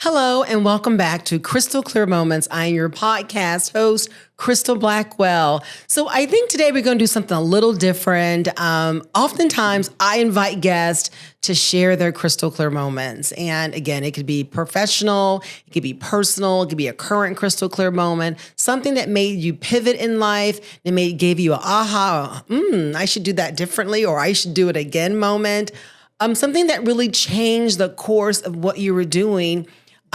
Hello, and welcome back to Crystal Clear Moments. I am your podcast host, Crystal Blackwell. So I think today we're going to do something a little different. Oftentimes, I invite guests to share their crystal clear moments. And again, it could be professional, it could be personal, it could be a current crystal clear moment, something that made you pivot in life, that gave you a aha, I should do that differently, or I should do it again moment. Something that really changed the course of what you were doing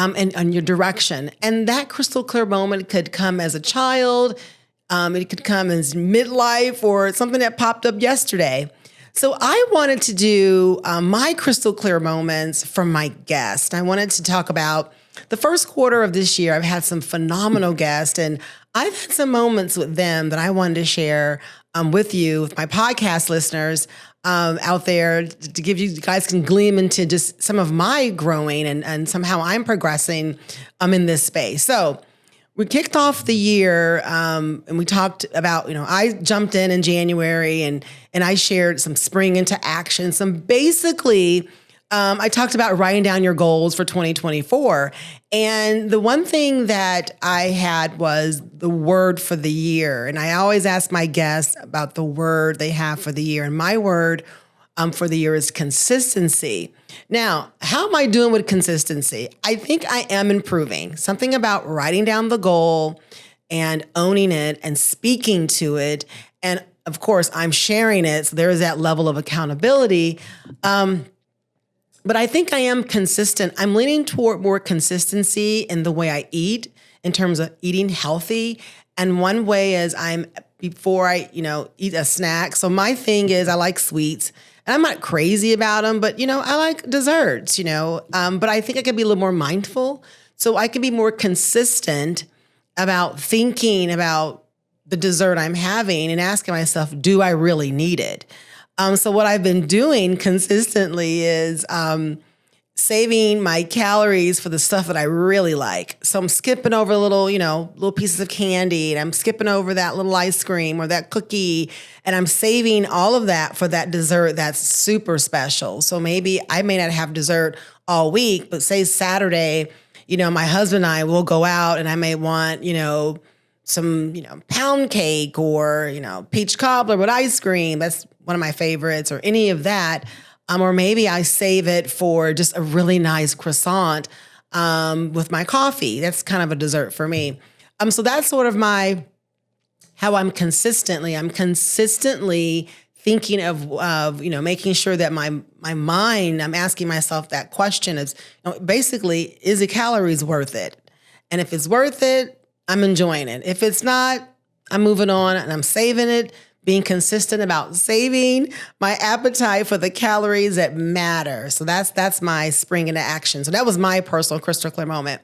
and your direction. And that crystal clear moment could come as a child, it could come as midlife, or something that popped up yesterday. So I wanted to do my crystal clear moments from my guest. I wanted to talk about the first quarter of this year. I've had some phenomenal guests, and I've had some moments with them that I wanted to share with you, with my podcast listeners out there, to give you guys can gleam into just some of my growing and somehow I'm progressing in this space. So we kicked off the year and we talked about, I jumped in January and I shared some spring into action, I talked about writing down your goals for 2024. And the one thing that I had was the word for the year. And I always ask my guests about the word they have for the year. And my word for the year is consistency. Now, how am I doing with consistency? I think I am improving. Something about writing down the goal and owning it and speaking to it. And of course, I'm sharing it. So there is that level of accountability. But I think I am consistent. I'm leaning toward more consistency in the way I eat, in terms of eating healthy. And one way is before I eat a snack. So my thing is I like sweets. And I'm not crazy about them, but, I like desserts, But I think I could be a little more mindful. So I could be more consistent about thinking about the dessert I'm having and asking myself, do I really need it? So what I've been doing consistently is saving my calories for the stuff that I really like. So I'm skipping over little pieces of candy, and I'm skipping over that little ice cream or that cookie, and I'm saving all of that for that dessert that's super special. So maybe I may not have dessert all week, but say Saturday, my husband and I will go out, and I may want, some, pound cake or, peach cobbler with ice cream. That's one of my favorites, or any of that. Or maybe I save it for just a really nice croissant with my coffee. That's kind of a dessert for me. So that's sort of how I'm consistently thinking of making sure that my mind, I'm asking myself that question is, basically, is the calories worth it? And if it's worth it, I'm enjoying it. If it's not, I'm moving on and I'm saving it, being consistent about saving my appetite for the calories that matter. So that's my spring into action. So that was my personal crystal clear moment.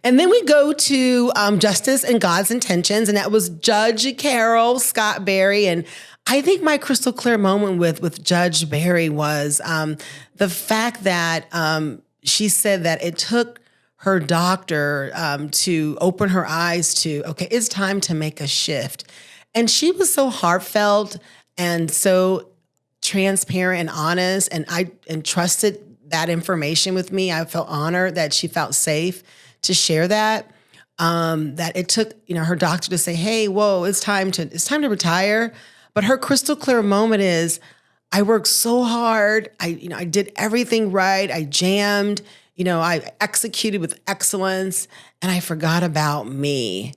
And then we go to Justice and God's Intentions, and that was Judge Carol Scott Berry. And I think my crystal clear moment with Judge Berry was the fact that she said that it took her doctor to open her eyes to, okay, it's time to make a shift. And she was so heartfelt and so transparent and honest, and I entrusted that information with me. I felt honored that she felt safe to share that. That it took, her doctor to say, "Hey, whoa, it's time to retire." But her crystal clear moment is, I worked so hard. I did everything right. I jammed. I executed with excellence, and I forgot about me.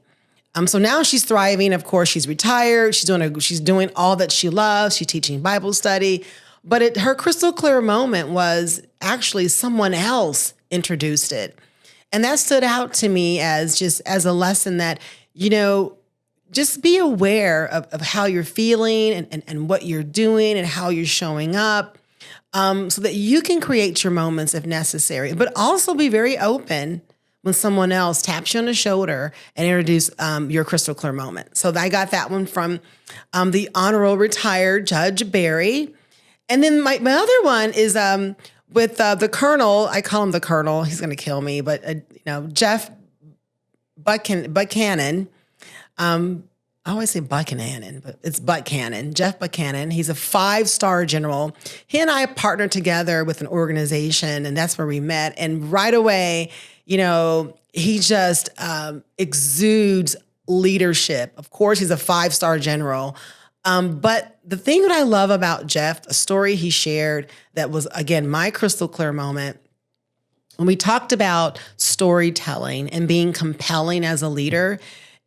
So now she's thriving. Of course, she's retired. She's doing all that she loves. She's teaching Bible study. But her crystal clear moment was actually someone else introduced it. And that stood out to me as a lesson that, just be aware of how you're feeling and what you're doing and how you're showing up, so that you can create your moments if necessary. But also be very open when someone else taps you on the shoulder and introduce your crystal clear moment. So I got that one from the Honorable Retired Judge Berry. And then my other one is with the Colonel. I call him the Colonel. He's going to kill me. But, Jeff Buchanan. I always say Buchanan, but it's Buchanan, Jeff Buchanan. He's a 5-star general. He and I partnered together with an organization, and that's where we met. And right away, He just exudes leadership. Of course, he's a 5-star general. But the thing that I love about Jeff, a story he shared that was, again, my crystal clear moment, when we talked about storytelling and being compelling as a leader,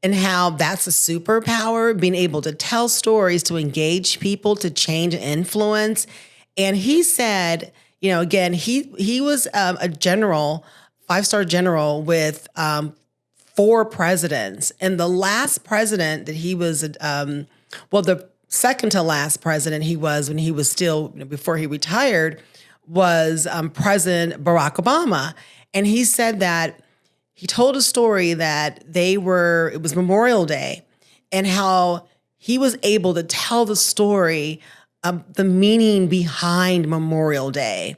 and how that's a superpower, being able to tell stories, to engage people, to change and influence. And he said, again, he was a general, 5-star general with 4 presidents. And the last president that he was, the second to last president he was when he was still, before he retired, was President Barack Obama. And he said that he told a story that it was Memorial Day, and how he was able to tell the story of the meaning behind Memorial Day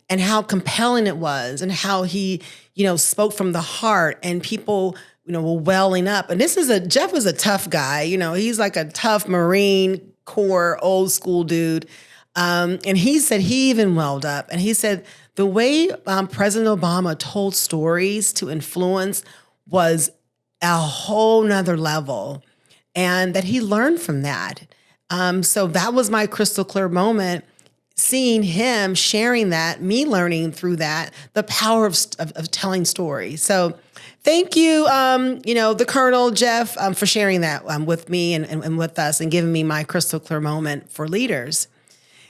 and how compelling it was, and how he, spoke from the heart, and people, were welling up. And Jeff was a tough guy. He's like a tough Marine Corps, old school dude. And he said he even welled up. And he said the way President Obama told stories to influence was a whole nother level, and that he learned from that. So that was my crystal clear moment, seeing him sharing that, me learning through that, the power of telling stories. So thank you, the Colonel, Jeff, for sharing that with me and with us, and giving me my crystal clear moment for leaders.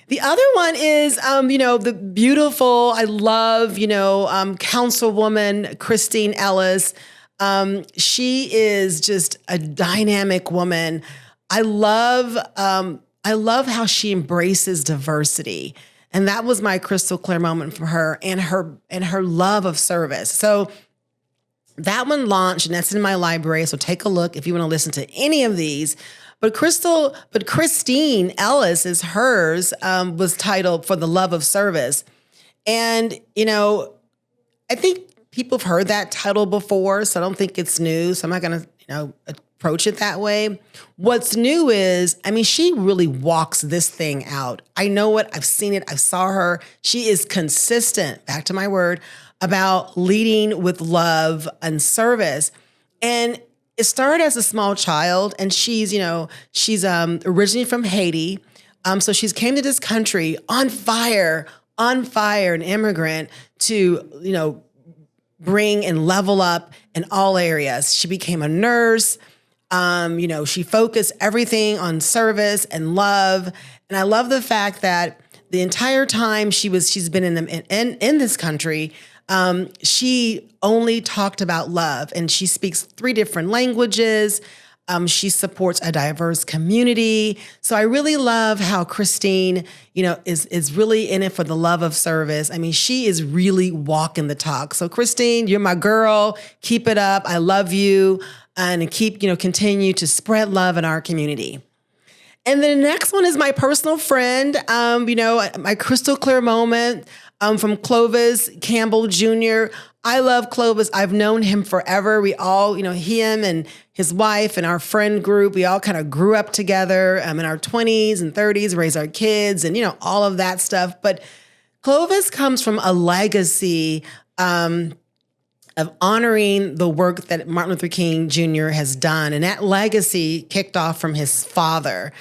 The other one is, the beautiful, I love, Councilwoman Christine Ellis. She is just a dynamic woman. I love how she embraces diversity. And that was my crystal clear moment for her, and her love of service. So that one launched, and that's in my library. So take a look if you want to listen to any of these. But Christine Ellis is hers, was titled For the Love of Service. And, I think people have heard that title before, so I don't think it's new. So I'm not going to, approach it that way. What's new is, she really walks this thing out. I know it. I've seen it. I saw her. She is consistent, back to my word, about leading with love and service. And it started as a small child, and she's originally from Haiti. So she's came to this country on fire, an immigrant to, bring and level up in all areas. She became a nurse. She focused everything on service and love. And I love the fact that the entire time she's been in this country, she only talked about love, and she speaks 3 different languages. She supports a diverse community. So I really love how Christine, is really in it for the love of service. She is really walking the talk. So Christine, you're my girl. Keep it up. I love you, and continue to spread love in our community. And the next one is my personal friend, my crystal clear moment from Clovis Campbell Jr. I love Clovis. I've known him forever. We all, him and his wife and our friend group, we all kind of grew up together in our 20s and 30s, raised our kids and, all of that stuff. But Clovis comes from a legacy of honoring the work that Martin Luther King Jr. has done. And that legacy kicked off from his father,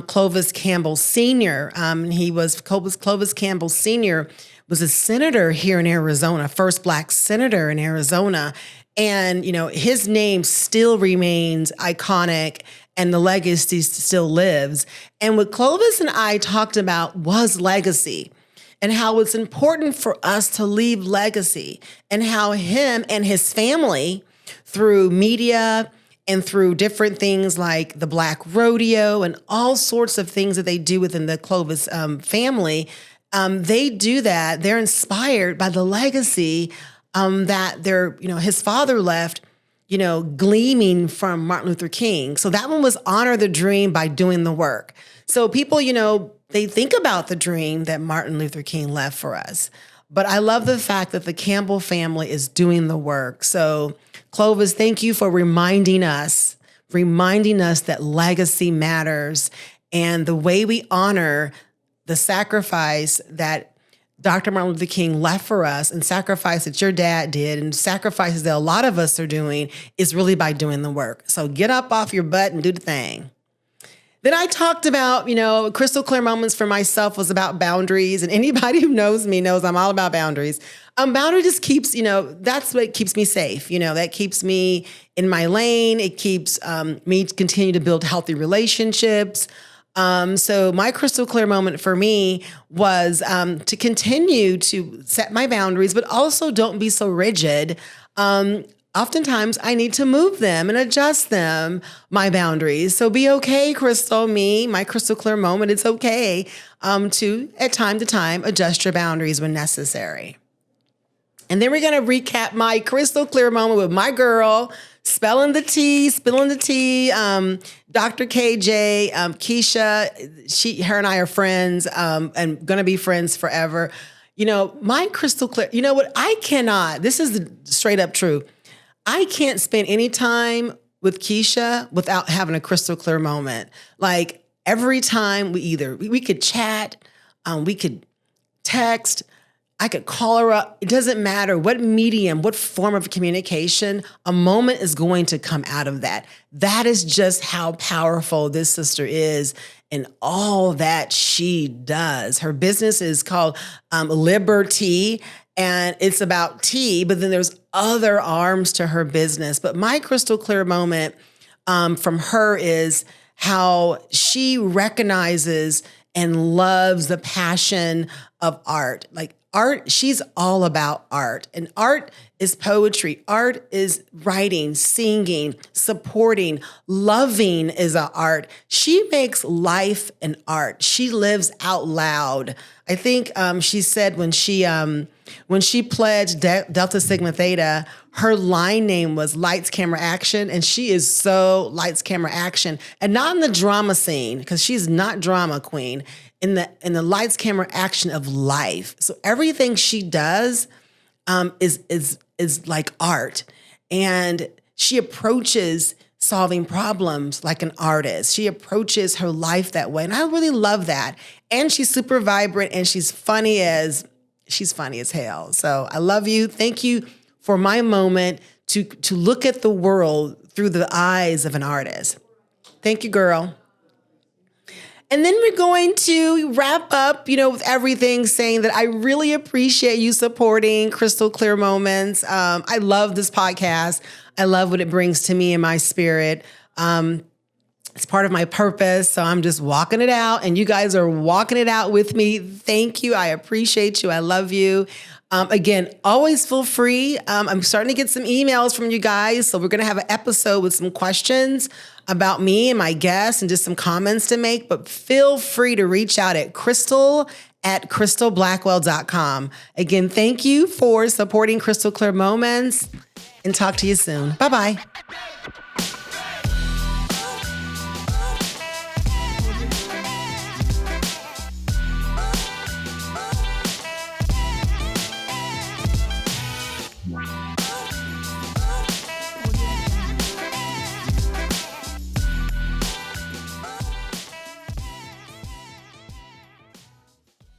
Clovis Campbell Sr. Clovis Campbell Sr. was a senator here in Arizona, first Black senator in Arizona. And, his name still remains iconic, and the legacy still lives. And what Clovis and I talked about was legacy, and how it's important for us to leave legacy, and how him and his family, through media and through different things like the Black Rodeo and all sorts of things that they do within the Clovis family, they do that. They're inspired by the legacy that his father left, gleaming from Martin Luther King. So that one was honor the dream by doing the work. So people, they think about the dream that Martin Luther King left for us. But I love the fact that the Campbell family is doing the work. So Clovis, thank you for reminding us that legacy matters, and the way we honor the sacrifice that Dr. Martin Luther King left for us and sacrifice that your dad did and sacrifices that a lot of us are doing is really by doing the work. So get up off your butt and do the thing. Then I talked about, crystal clear moments for myself was about boundaries. And anybody who knows me knows I'm all about boundaries. Boundary just keeps, that's what keeps me safe. That keeps me in my lane. It keeps me continue to build healthy relationships. So my crystal clear moment for me was to continue to set my boundaries, but also don't be so rigid. Oftentimes I need to move them and adjust them, my boundaries. So be okay, Crystal, my crystal clear moment. It's okay to, at time to time, adjust your boundaries when necessary. And then we're going to recap my crystal clear moment with my girl, spilling the tea, Dr. KJ, Keisha, her and I are friends and going to be friends forever. My crystal clear, this is the straight up truth. I can't spend any time with Keisha without having a crystal clear moment. Like every time we could chat, we could text, I could call her up. It doesn't matter what medium, what form of communication, a moment is going to come out of that. That is just how powerful this sister is and all that she does. Her business is called Liberty, and it's about tea, but then there's other arms to her business. But my crystal clear moment from her is how she recognizes and loves the passion of art. Like art, she's all about art. And art is poetry. Art is writing, singing, supporting, loving is an art. She makes life an art. She lives out loud. I think she said when she pledged Delta Sigma Theta, her line name was Lights, Camera, Action. And she is so lights, camera, action. And not in the drama scene, because she's not drama queen, in the lights, camera, action of life. So everything she does is like art. And she approaches solving problems like an artist. She approaches her life that way. And I really love that. And she's super vibrant and she's funny as hell. So I love you. Thank you for my moment to look at the world through the eyes of an artist. Thank you, girl. And then we're going to wrap up, with everything saying that I really appreciate you supporting Crystal Clear Moments. I love this podcast. I love what it brings to me in my spirit. It's part of my purpose. So I'm just walking it out and you guys are walking it out with me. Thank you. I appreciate you. I love you. Again, always feel free. I'm starting to get some emails from you guys. So we're going to have an episode with some questions about me and my guests and just some comments to make. But feel free to reach out at crystal@crystalblackwell.com. Again, thank you for supporting Crystal Clear Moments and talk to you soon. Bye-bye.